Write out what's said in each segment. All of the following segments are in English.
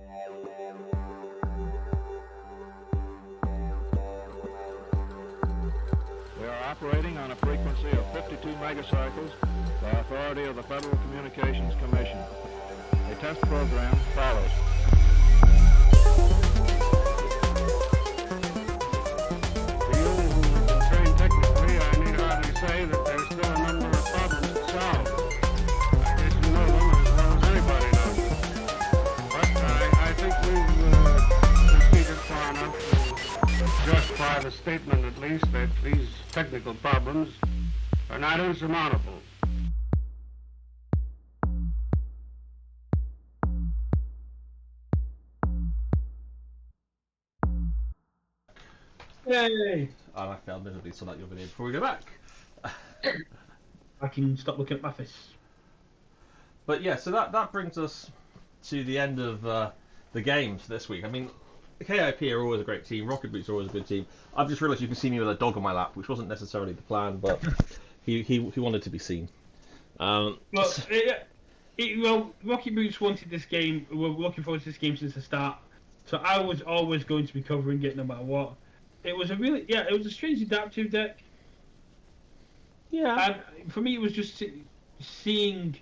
We are operating on a frequency of 52 megacycles by authority of the Federal Communications Commission. A test program follows. To you who are trained technically, I need hardly say that there's still a number of problems to solve. I guess you know them as well as anybody knows them. But I think we've proceeded far enough to justify the statement, at least, that these technical problems are not insurmountable. Yay! And I failed miserably, so that your video before we go back. I can stop looking at my fists. But yeah, so that brings us to the end of the games this week. I mean, KOP are always a great team. Rocket Boots are always a good team. I've just realised you can see me with a dog on my lap, which wasn't necessarily the plan, but he wanted to be seen. Well, Rocket Boots wanted this game. We're looking forward to this game since the start. So I was always going to be covering it no matter what. It was a strange adaptive deck. Yeah. And for me, it was just seeing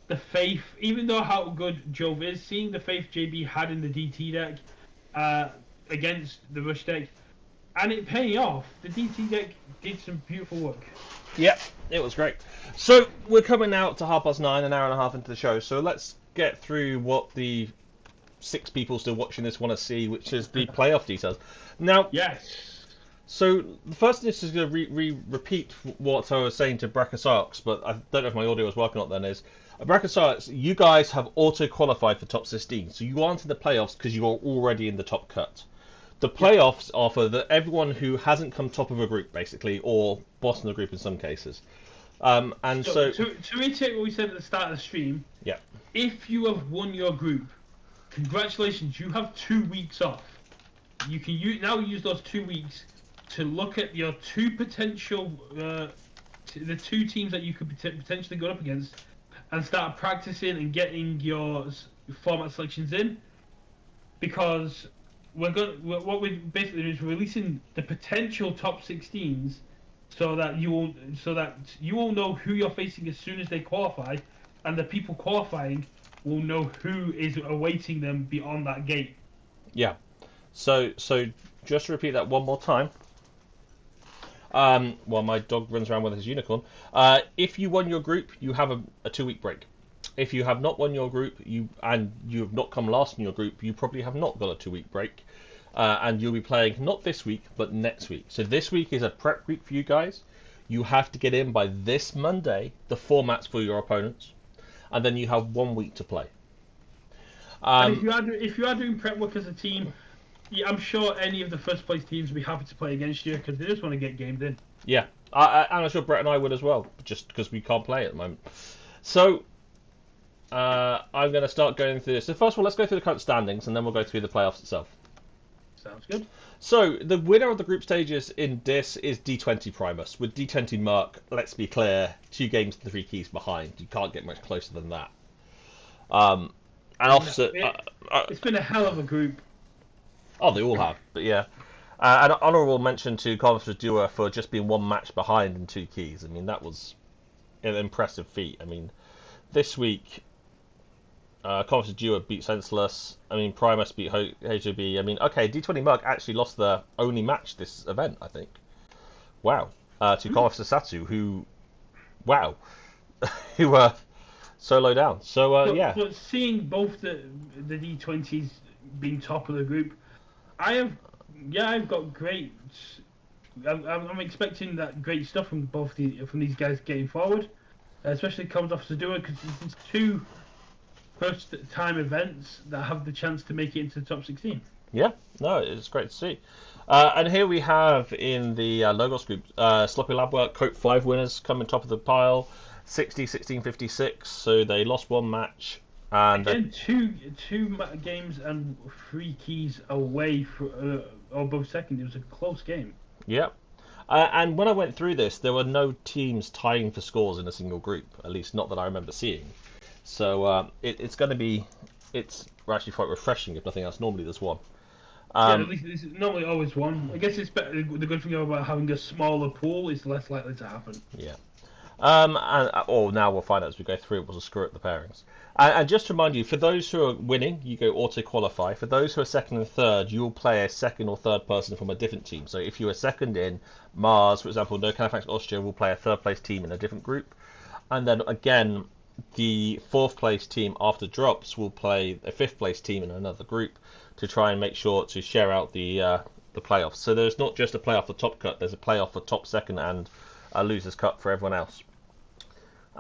the faith, even though how good Jove is, seeing the faith JB had in the DT deck against the Rush deck, and it paying off. The DT deck did some beautiful work. Yep, it was great. So we're coming out to 9:30, an hour and a half into the show. So let's get through what the 6 people still watching this want to see, which is the playoff details. Now, yes. So the first thing is going to repeat what I was saying to Brachiosaurus, but I don't know if my audio was working on then. Is Brachiosaurus, you guys have auto qualified for top 16, so you aren't in the playoffs because you are already in the top cut. The playoffs are for everyone who hasn't come top of a group, basically, or bottom of the group in some cases. So to reiterate what we said at the start of the stream, yeah, if you have won your group, congratulations, you have 2 weeks off. You can now use those 2 weeks to look at your 2 potential, the 2 teams that you could potentially go up against, and start practicing and getting your format selections in, because what we're basically doing is releasing the potential top 16s, so that you will know who you're facing as soon as they qualify, and the people qualifying will know who is awaiting them beyond that gate. Yeah. So just to repeat that one more time. While my dog runs around with his unicorn. If you won your group, you have a 2-week break. If you have not won your group, you have not come last in your group, you probably have not got a 2-week break. And you'll be playing not this week, but next week. So this week is a prep week for you guys. You have to get in by this Monday the formats for your opponents, and then you have 1 week to play. And if you are doing prep work as a team, yeah, I'm sure any of the first place teams will be happy to play against you because they just want to get gamed in. Yeah, and I'm sure Brett and I would as well, just because we can't play at the moment. So I'm going to start going through this. So first of all, let's go through the current standings, and then we'll go through the playoffs itself. Sounds good. So the winner of the group stages in this is D20 Primus, with D20 Merc, let's be clear, 2 games and 3 keys behind. You can't get much closer than that. And opposite... it's been a hell of a group. Oh, they all have, but yeah. An honourable mention to Conference Duo for just being 1 match behind in 2 keys. I mean, that was an impressive feat. I mean, this week, Conference Duo beat Senseless. I mean, Primus beat HOB. I mean, okay, D20 Merc actually lost their only match this event, I think. Wow. To Conference Satsu, who... Wow. who were so low down. So, yeah. But seeing both the D20s being top of the group, I've got great. I'm expecting that great stuff from from these guys getting forward, especially comes off to do it because it's 2 first-time events that have the chance to make it into the top 16. Yeah, no, it's great to see. And here we have in the Logos group, Sloppy Lab Work, KOTE 5 winners coming top of the pile, 60, 16, 56. So they lost 1 match. And again, two games and 3 keys away or both second. It was a close game. Yeah. And when I went through this, there were no teams tying for scores in a single group, at least not that I remember seeing. So it's going to be it's actually quite refreshing, if nothing else. Normally there's one. Yeah, at least it's normally always one. I guess it's better. The good thing about having a smaller pool is less likely to happen. Yeah. Now we'll find out as we go through. We'll screw up the pairings. And just to remind you, for those who are winning, you go auto qualify. For those who are second and third, you'll play a second or third person from a different team. So if you are second in Mars, for example, No Califax Austria will play a third place team in a different group. And then again, the fourth place team after drops will play a fifth place team in another group to try and make sure to share out the playoffs. So there's not just a playoff for top cut, there's a playoff for top second and a losers cup for everyone else.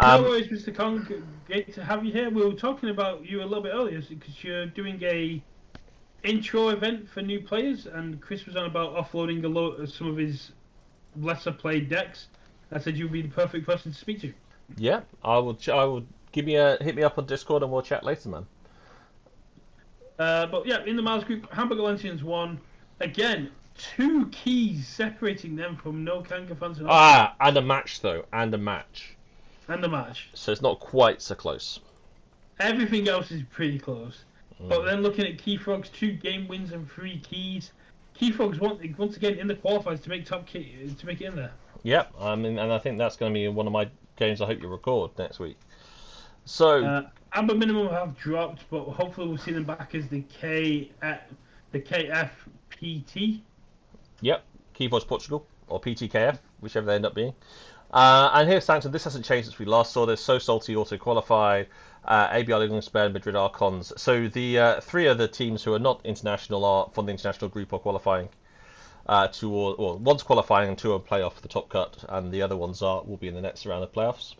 No worries, Mr. Kong. Great to have you here. We were talking about you a little bit earlier because you're doing a intro event for new players, and Chris was on about offloading some of his lesser played decks. I said you'd be the perfect person to speak to. Yeah, I will hit me up on Discord and we'll chat later, man. But yeah, in the Mars group, Hamburger Lentians won. Again, 2 keys separating them from No Kanga fans. And a match though, and a match. And the match. So it's not quite so close. Everything else is pretty close. But then looking at Key Frogs, 2 game wins and 3 keys. Key Frogs once again in the qualifiers to make to make it in there. Yep, and I think that's going to be one of my games I hope you record next week. So Amber Minimum have dropped, but hopefully we'll see them back as the KFPT. Yep, Keyboards Portugal or PTKF, whichever they end up being. And here's Sanctum. This hasn't changed since we last saw this. So Salty auto qualified. ABR England, Spain, Madrid Archons. So the 3 other teams who are not international are from the international group are qualifying. One's qualifying and 2 are playoff for the top cut, and the other ones will be in the next round of playoffs.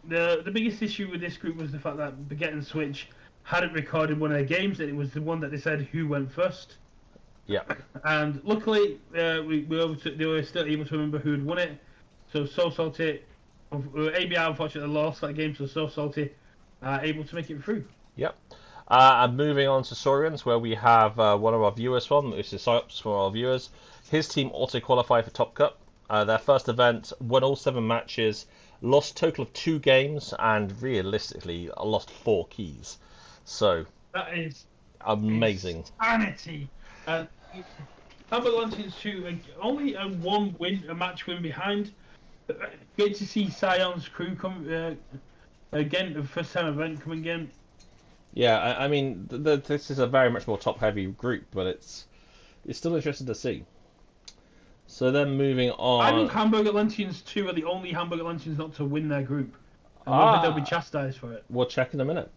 The biggest issue with this group was the fact that Baguette and Switch hadn't recorded one of their games, and it was the one that decided who went first. Yeah. And luckily, they were still able to remember who had won it. So Salty, ABR unfortunately lost that game, so Salty able to make it through. Yep. And moving on to Saurians, where we have one of our viewers from. This is Psyops from our viewers. His team auto qualified for Top Cup. Their first event, won all 7 matches, lost total of 2 games, and realistically lost 4 keys. So that is amazing. Insanity. Hamburg Lanterns 2 only a match win behind. Great to see Scion's crew come again, the first time event coming in. Yeah, I mean, this is a very much more top-heavy group, but it's still interesting to see. So then moving on... I think Hamburg Atlanteans 2 are the only Hamburg Atlanteans not to win their group. And whether they'll be chastised for it. We'll check in a minute.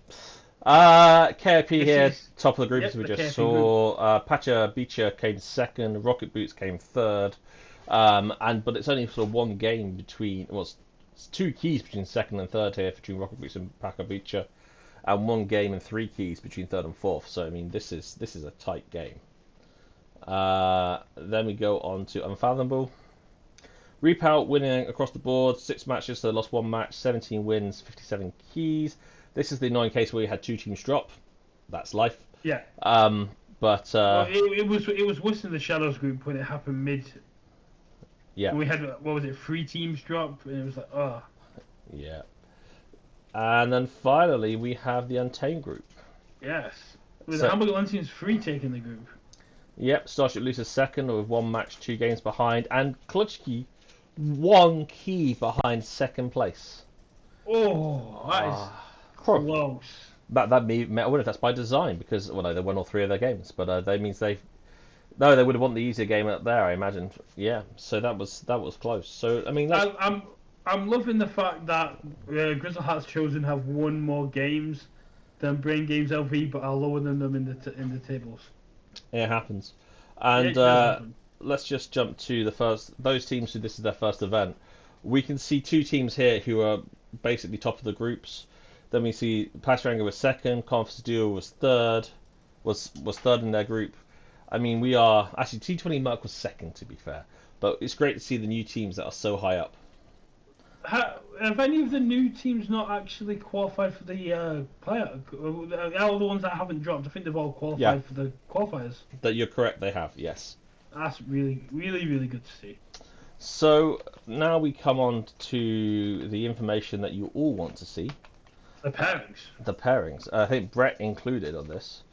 KFP here, top of the group as we just saw. Pacha Beecher came second, Rocket Boots came third. But it's only sort of 1 game between... Well, it's 2 keys between second and third here between Rocket Boots and Pacha Beecher. And 1 game and 3 keys between third and fourth. So I mean, this is a tight game. Then we go on to Unfathomable. Repout winning across the board, 6 matches, so they lost 1 match, 17 wins, 57 keys. This is the annoying case where you had 2 teams drop. That's life. Yeah. But it was worse in the Shadows group when it happened mid. Yeah. We had 3 teams drop, and it was like, oh. Yeah. And then finally, we have the Untamed group. Yes. With the Hamburg Atlanteans 3 taking the group. Yep, Starship loses second with 1 match, 2 games behind, and Klutschke 1 key behind second place. Oh, that is close. That I wonder if that's by design, because no, they won all 3 of their games, but that means they would have won the easier game up there, I imagine. Yeah, so that was close. So I mean, I'm loving the fact that Grizzle Hearts Chosen have won more games than Brain Games LV, but are lower than them in the tables. It happens. And let's just jump to those teams who this is their first event. We can see 2 teams here who are basically top of the groups. Then we see Pasharanga was second, Conference Duo was third in their group. I mean, we are actually T20 Merc was second, to be fair, but it's great to see the new teams that are so high up. Have any of the new teams not actually qualified for the player? All the ones that haven't dropped, I think they've all qualified for the qualifiers. That you're correct, they have, yes. That's really, really, really good to see. So now we come on to the information that you all want to see. The pairings. The pairings. I think Brett included on this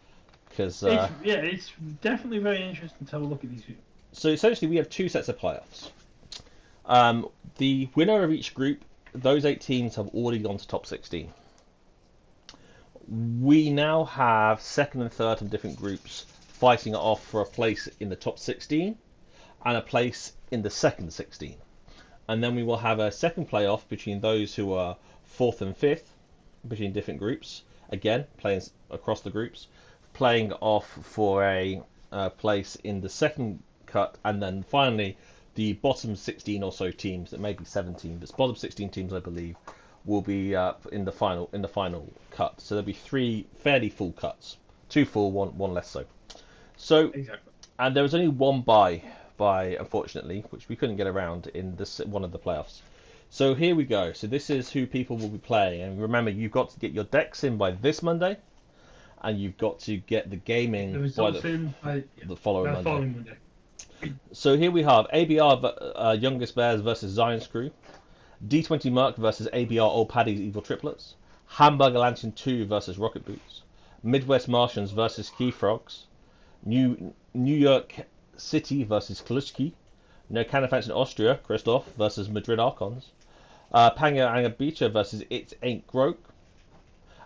because It's definitely very interesting to have a look at these. so essentially we have two sets of playoffs. The winner of each group, those 8 teams have already gone to top 16. We now have second and third from different groups fighting it off for a place in the top 16 and a place in the second 16. And then we will have a second playoff between those who are fourth and fifth between different groups. Again, playing across the groups, playing off for a place in the second cut, and then finally the bottom 16 or so teams, that may be 17, but bottom 16 teams, I believe, will be in the final cut. So there'll be 3 fairly full cuts, 2 full, one less so. So Exactly. and there was only one bye unfortunately, which we couldn't get around in this one of the playoffs. So here we go. So this is who people will be playing, and remember, you've got to get your decks in by this Monday, and you've got to get the game in by the following Monday. So here we have ABR Youngest Bears versus Zion's Crew, D20 Merc versus ABR Old Paddy's Evil Triplets, Hamburger Lantern 2 versus Rocket Boots, Midwest Martians versus Key Frogs, New York City versus Kluski, No Canifants in Austria, Christoph versus Madrid Archons, Panga Angabicha versus It Ain't Groke,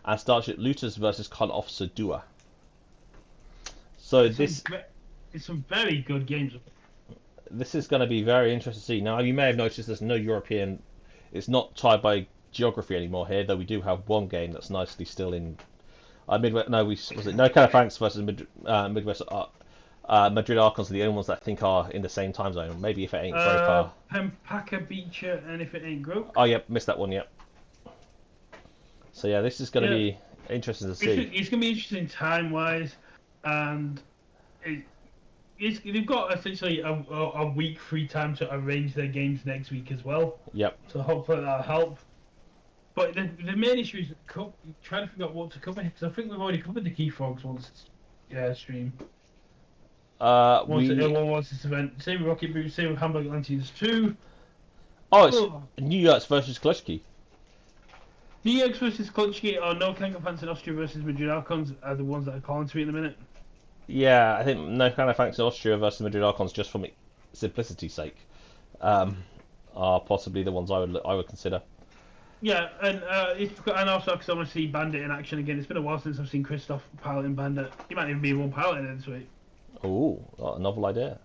and Starship Looters versus Con Officer Dua. So it's some very good games. This is going to be very interesting to see. Now, you may have noticed there's no European. It's not tied by geography anymore here, though we do have one game that's nicely still in Midwest. No, was it No Canifants versus Midwest. Madrid Archons are the only ones that I think are in the same time zone. Maybe if it ain't very far. Pempaka Beecher and if it ain't Groke. Oh, yep, missed that one, yep. So, yeah, this is going to be interesting to see. It's going to be interesting time-wise, and they've got essentially a week free time to arrange their games next week as well. Yep. So hopefully that'll help. But the main issue is trying to figure out what to cover, because I think we've already covered the Key Frogs once stream. Once this event. Same with Rocket Boots, same with Hamburg Atlanteans 2. Oh, it's New York's versus Kluski. New York's versus Kluski or No Kangaphants in Austria versus Madrid Archons are the ones that are calling to me in a minute. Yeah, I think No Canifants in Austria versus Madrid Archons, just for simplicity's sake, are possibly the ones I would consider. Yeah, and also because I want to see Bandit in action again. It's been a while since I've seen Christoph piloting Bandit. He might even be one piloting it this week. Oh, a novel idea.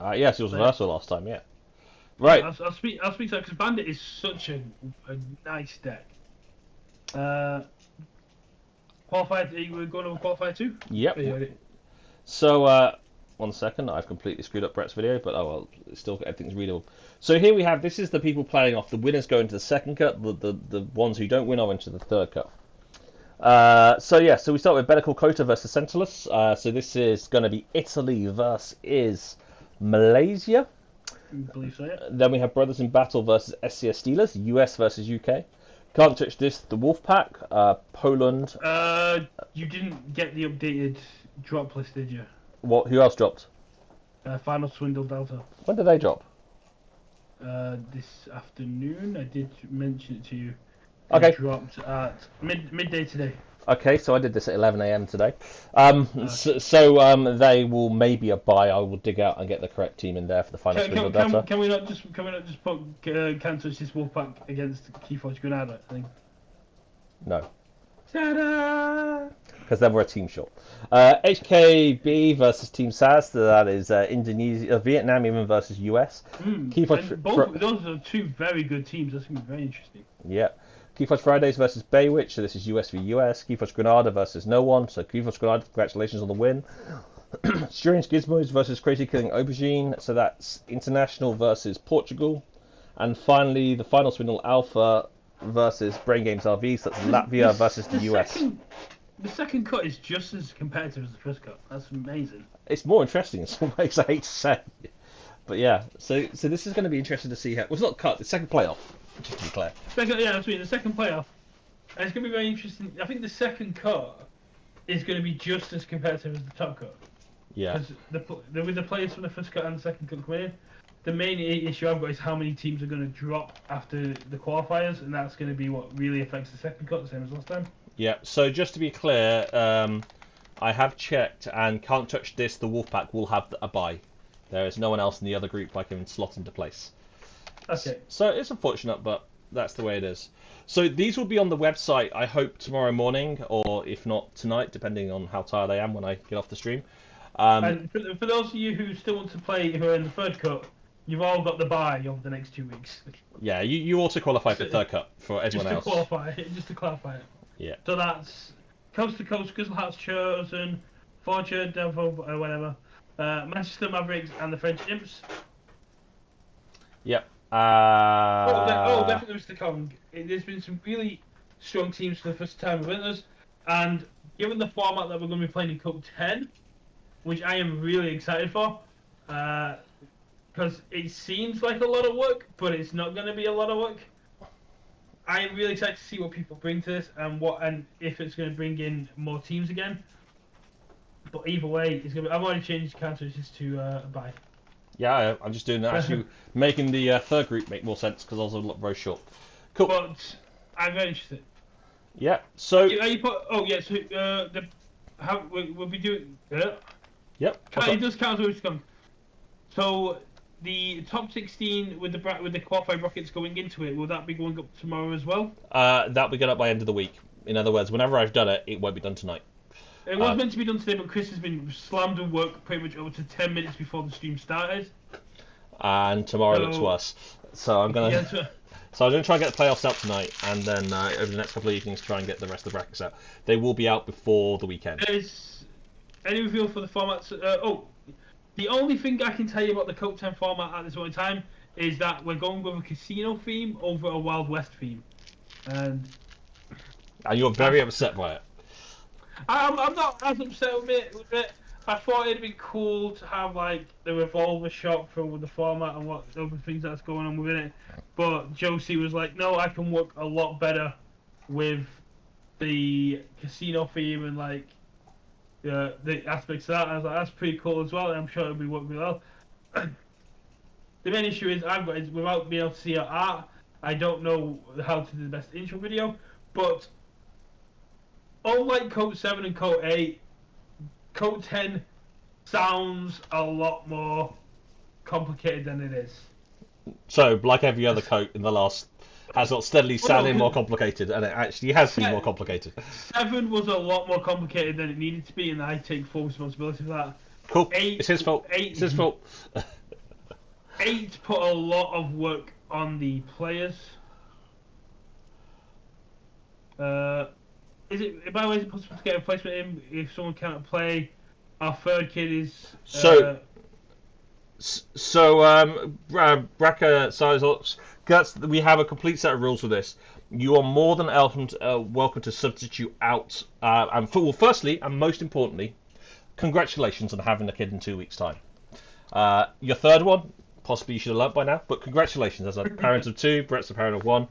Yes, it was reversal last time. Yeah, right. I'll speak to that because Bandit is such a nice deck. Qualified? Are you going over qualified too? Yep. So 1 second, I've completely screwed up Brett's video, but oh well, it's still everything's readable. So here we have, this is the people playing off. The winners go into the second cut. The ones who don't win are into the third cut. So we start with Better Call KOTE versus Centralus. So this is going to be Italy versus Malaysia. I believe so, yeah. Then we have Brothers in Battle versus SCS Steelers. US versus UK. Can't touch this. The Wolfpack. Poland. You didn't get the updated drop list, did you? What? Who else dropped? Final Swindle Delta. When did they drop? This afternoon. I did mention it to you. Okay. Dropped at midday today. Okay, so I did this at 11 a.m. today. So they will maybe a buy. I will dig out and get the correct team in there for the final Swindle Delta. Can we not just put Can't Touch This Wolfpack against Keyforge Granada? I think. No. Ta-da! Because then we're a team short. HKB versus Team SAS. That is Indonesia, Vietnam even versus US. Those are two very good teams. That's going to be very interesting. Yeah. Keyforge Fridays versus Baywitch. So this is US v US. Keyforge Granada versus no one. So Keyforge Granada, congratulations on the win. Strange Gizmos versus Crazy Killing Aubergine. So that's International versus Portugal. And finally, the final Swindle Alpha versus Brain Games RV. So that's Latvia versus the US. The second cut is just as competitive as the first cut. That's amazing. It's more interesting in some ways, I hate to say. But yeah, so this is going to be interesting to see how... Well, it's not cut, the second playoff, just to be clear. The second playoff. And it's going to be very interesting. I think the second cut is going to be just as competitive as the top cut. Yeah. Because with the players from the first cut and the second cut coming in, the main issue I've got is how many teams are going to drop after the qualifiers, and that's going to be what really affects the second cut, the same as last time. Yeah, so just to be clear, I have checked, and Can't Touch This, the Wolfpack will have a bye. There is no one else in the other group I can slot into place. Okay. So it's unfortunate, but that's the way it is. So these will be on the website, I hope, tomorrow morning, or if not tonight, depending on how tired I am when I get off the stream. And for those of you who still want to play, who are in the third cut, you've all got the bye over the next 2 weeks. Yeah, you also qualify for third cut for everyone else. Just to clarify it. Yeah. So that's Coast to Coast, Grizzle Hearts Chosen, Fortune, Devil, whatever, Manchester Mavericks, and the French Imps. Yep. Definitely Mr. Kong. There's been some really strong teams for the first time with us, and given the format that we're going to be playing in Cup 10, which I am really excited for, because it seems like a lot of work, but it's not going to be a lot of work. I am really excited to see what people bring to this and if it's going to bring in more teams again. But either way, it's going to be, I've already changed counters just to buy. Yeah, I'm just doing that. Actually, making the third group make more sense because I was very short. Cool. But I'm very interested. Yeah. So. We'll be doing. Yep. It does count as come. So the top 16 with the qualified rockets going into it, will that be going up tomorrow as well? That'll be going up by end of the week. In other words, whenever I've done it, it won't be done tonight. It was meant to be done today, but Chris has been slammed with work pretty much over to 10 minutes before the stream started. And tomorrow looks worse. So I'm gonna. So I'm going to try and get the playoffs out tonight, and then over the next couple of evenings try and get the rest of the brackets out. They will be out before the weekend. Is any reveal for the formats? The only thing I can tell you about the KOTE 10 format at this point in time is that we're going with a casino theme over a Wild West theme. And you're very upset by it. I'm not as upset with it. I thought it'd be cool to have like the revolver shop for the format and what other things that's going on within it. But Josie was like, no, I can work a lot better with the casino theme and like the aspects of that. And I was like, that's pretty cool as well, and I'm sure it'll be working well. The main issue is without being able to see our art, I don't know how to do the best intro video. But unlike KOTE 7 and KOTE 8, KOTE 10 sounds a lot more complicated than it is. So, like every other KOTE in the last, has got steadily sounding more complicated, and it actually has been more complicated. 7 was a lot more complicated than it needed to be, and I take full responsibility for that. Cool. It's his fault. It's his fault. 8 put a lot of work on the players. By the way, is it possible to get a replacement in if someone cannot play? Our third kid is. Bracker size guts. We have a complete set of rules for this. You are more than welcome to substitute out. Firstly and most importantly, congratulations on having a kid in 2 weeks' time. Your third one, possibly you should have learnt by now, but congratulations as a parent of 2. Brett's a parent of 1.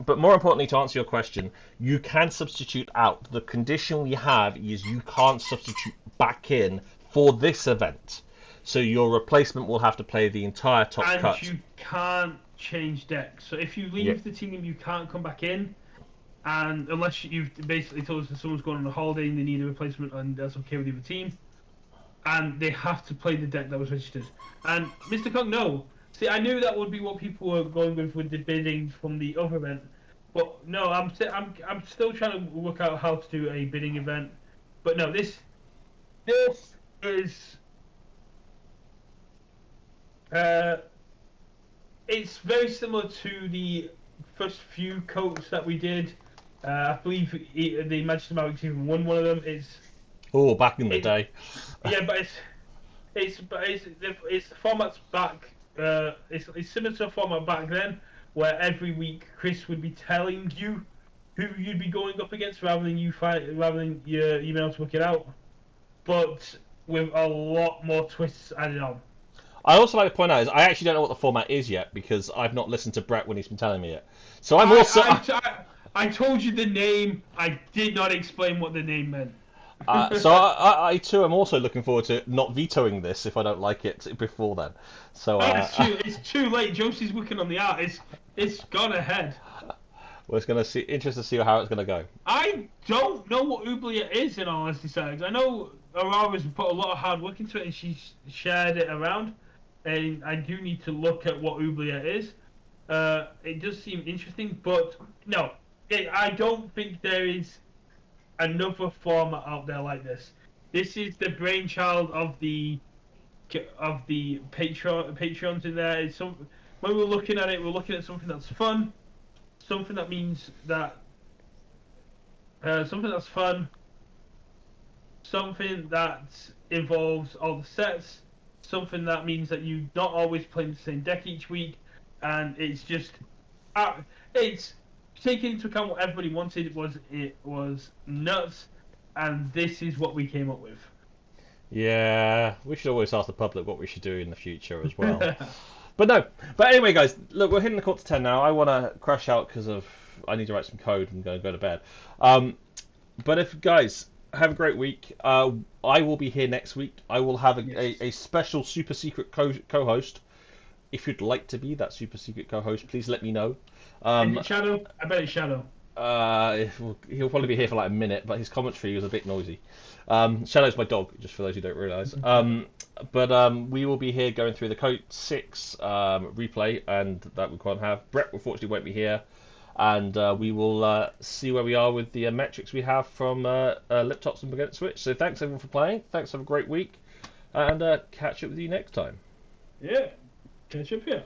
But more importantly, to answer your question, you can substitute out. The condition we have is you can't substitute back in for this event. So your replacement will have to play the entire top cut. And you can't change decks. So if you leave the team, you can't come back in. And unless you've basically told us that someone's going on a holiday and they need a replacement and that's okay with the other team. And they have to play the deck that was registered. And Mr. Kong, no. See, I knew that would be what people were going with the bidding from the other event. But no, I'm still trying to work out how to do a bidding event. But no, this is... it's very similar to the first few KOTEs that we did. I believe the Manchester Mavericks even won one of them. Back in the day. Yeah, but the format's back. It's similar to a format back then, where every week Chris would be telling you who you'd be going up against, rather than you being able to work it out. But with a lot more twists added on. I also like to point out is I actually don't know what the format is yet because I've not listened to Brett when he's been telling me it. So I'm I told you the name. I did not explain what the name meant. So I too am also looking forward to not vetoing this if I don't like it before then. So It's too late. Josie's working on the art. It's gone ahead. we're going to see. Interested to see how it's going to go. I don't know what Oubliette is, in all honesty, Sags. I know Aurora's put a lot of hard work into it and she's shared it around. And I do need to look at what Oubliette is. It does seem interesting, but no, I don't think there is another format out there like this. This is the brainchild of the Patreons in there. It's when we're looking at it, we're looking at something that's fun, something that means that something that's fun, something that involves all the sets, something that means that you're not always playing the same deck each week, and it's just it's taking into account what everybody wanted. It was nuts, and this is what we came up with. Yeah, we should always ask the public what we should do in the future as well. But anyway, guys, look, we're hitting the quarter to 10 now. I want to crash out because I need to write some code and go to bed. But if guys have a great week, I will be here next week. I will have a special super secret co-host. If you'd like to be that super secret co-host, please let me know. Shadow? I bet it's Shadow. He'll probably be here for like a minute, but his commentary was a bit noisy. Shadow's my dog, just for those who don't realise. But we will be here going through the KOTE 6 replay, and that we can't have. Brett unfortunately won't be here, and we will see where we are with the metrics we have from laptops and against Switch. So thanks everyone for playing. Thanks, have a great week, and catch up with you next time. Yeah, catch up here.